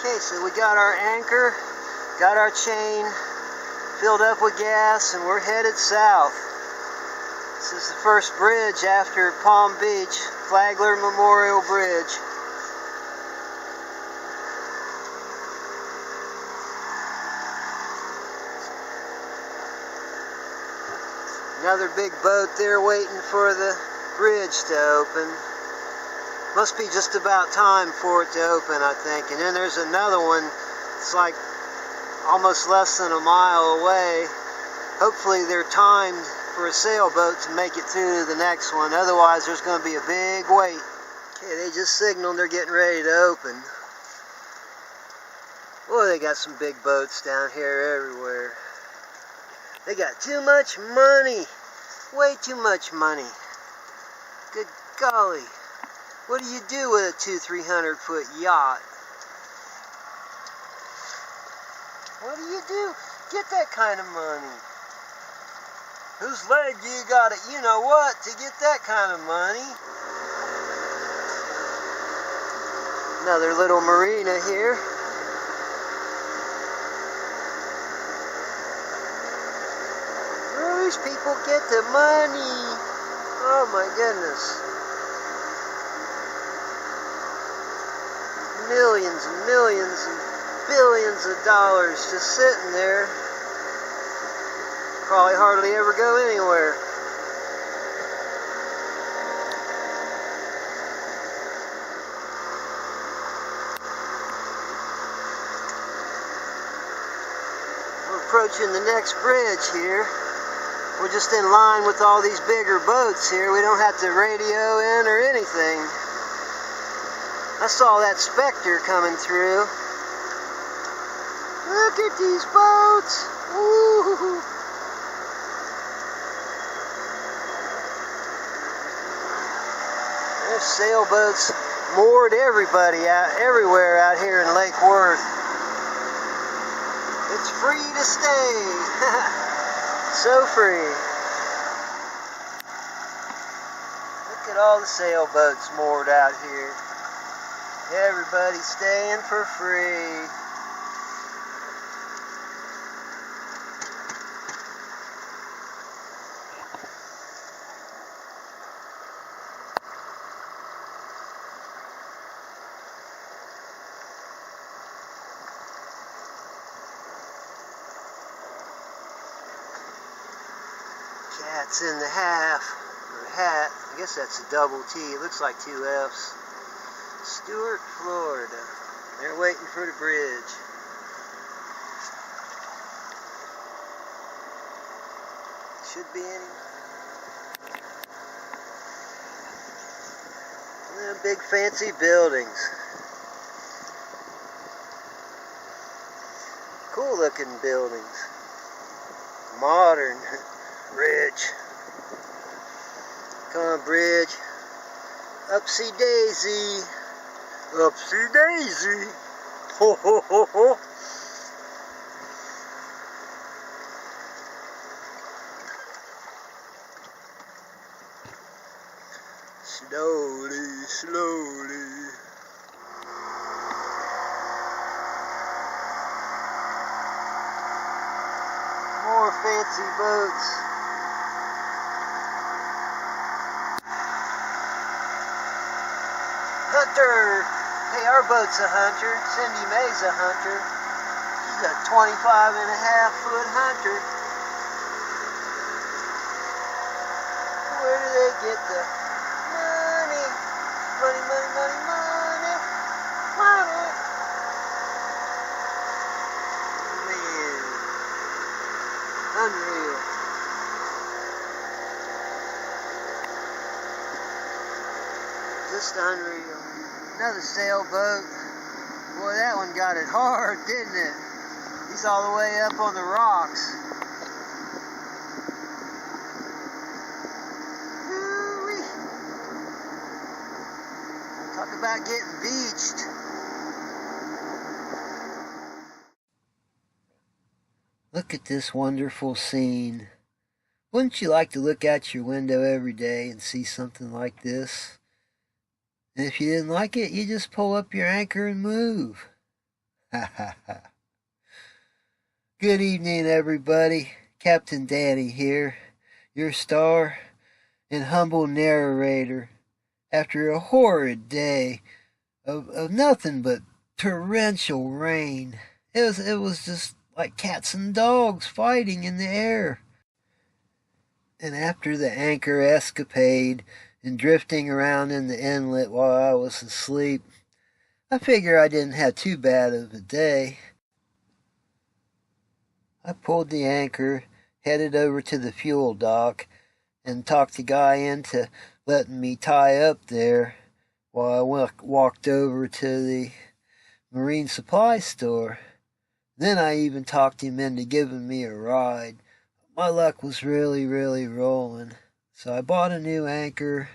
Okay, so we got our anchor, got our chain filled up with gas, and we're headed south. This is the first bridge after Palm Beach, Flagler Memorial Bridge. Another big boat there waiting for the bridge to open. Must be just about time for it to open, I think. And then there's another one. It's like almost less than a mile away. Hopefully they're timed for a sailboat to make it through to the next one. Otherwise there's going to be a big wait. Okay, they just signaled they're getting ready to open. Boy, they got some big boats down here everywhere. They got too much money. Way too much money. Good golly. What do you do with a 200-300 foot yacht? What do you do? Get that kind of money. Whose leg you got it? You know what? To get that kind of money. Another little marina here. Where do these people get the money? Oh my goodness. Millions and millions and billions of dollars just sitting there. Probably hardly ever go anywhere. We're approaching the next bridge here. We're just in line with all these bigger boats here. We don't have to radio in or anything. I saw that Spectre coming through. Look at these boats. Ooh. There's sailboats moored everywhere out here in Lake Worth. It's free to stay. So free. Look at all the sailboats moored out here. Everybody's staying for free. Cat's in the half, or hat. I guess that's a double T. It looks like two F's. Stuart, Florida. They're waiting for the bridge. Should be any. Big fancy buildings. Cool looking buildings. Modern. Rich. Come on, bridge. Upsy daisy. Upsy daisy. Ho ho ho ho. Slowly, slowly. More fancy boats. Hunter! Hey, our boat's a hunter. Cindy Mae's a hunter. She's a 25.5-foot hunter. Where do they get the money? Money, money, money, money. Money. Man. Unreal. Just unreal. Another sailboat. Boy, that one got it hard, didn't it? He's all the way up on the rocks. Woo-wee. Talk about getting beached. Look at this wonderful scene. Wouldn't you like to look out your window every day and see something like this? And if you didn't like it, you just pull up your anchor and move. Good evening, everybody. Captain Danny here, your star and humble narrator. After a horrid day of nothing but torrential rain, it was just like cats and dogs fighting in the air. And after the anchor escapade and drifting around in the inlet while I was asleep, I figure I didn't have too bad of a day. I pulled the anchor, headed over to the fuel dock, and talked the guy into letting me tie up there while I walked over to the marine supply store. Then I even talked him into giving me a ride. My luck was really rolling. So I bought a new anchor,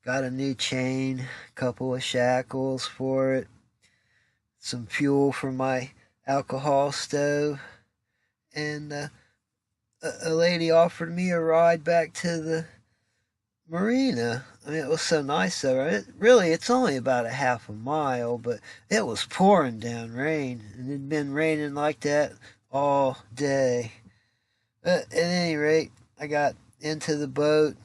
got a new chain, a couple of shackles for it, some fuel for my alcohol stove, and a lady offered me a ride back to the marina. I mean, it was so nice of her. It's only about a half a mile, but it was pouring down rain, and it had been raining like that all day. But at any rate, I got into the boat,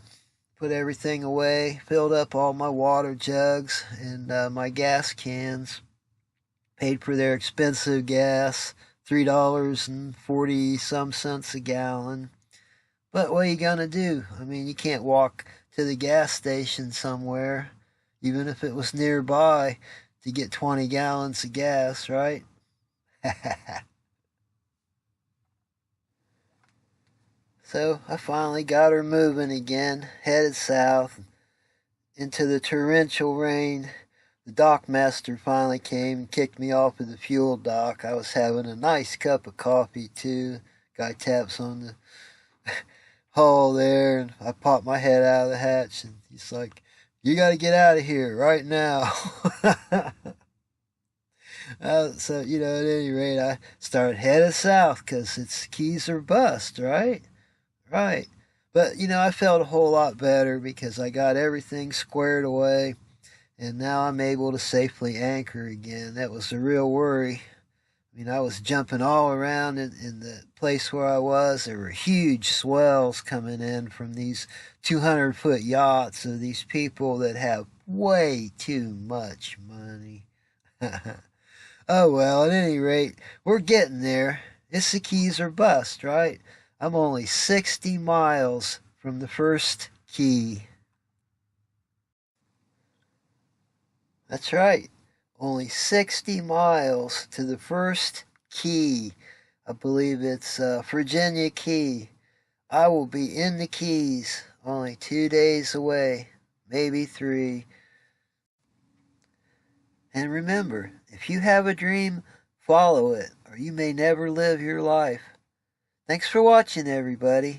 put everything away, filled up all my water jugs and my gas cans, paid for their expensive gas, $3.40 a gallon. But what are you gonna do? I mean, you can't walk to the gas station somewhere, even if it was nearby, to get 20 gallons of gas, right? So I finally got her moving again, headed south into the torrential rain. The dockmaster finally came and kicked me off of the fuel dock. I was having a nice cup of coffee too. Guy taps on the hull there, and I popped my head out of the hatch, and he's like, "You got to get out of here right now." So, at any rate, I started headed south because it's keys or bust, right? Right. But, I felt a whole lot better because I got everything squared away, and now I'm able to safely anchor again. That was the real worry. I mean, I was jumping all around in the place where I was. There were huge swells coming in from these 200-foot yachts of these people that have way too much money. Oh, well, at any rate, we're getting there. It's the keys or bust, right? I'm only 60 miles from the first key. That's right. Only 60 miles to the first key. I believe it's Virginia Key. I will be in the Keys only 2 days away, maybe 3. And remember, if you have a dream, follow it, or you may never live your life. Thanks for watching, everybody.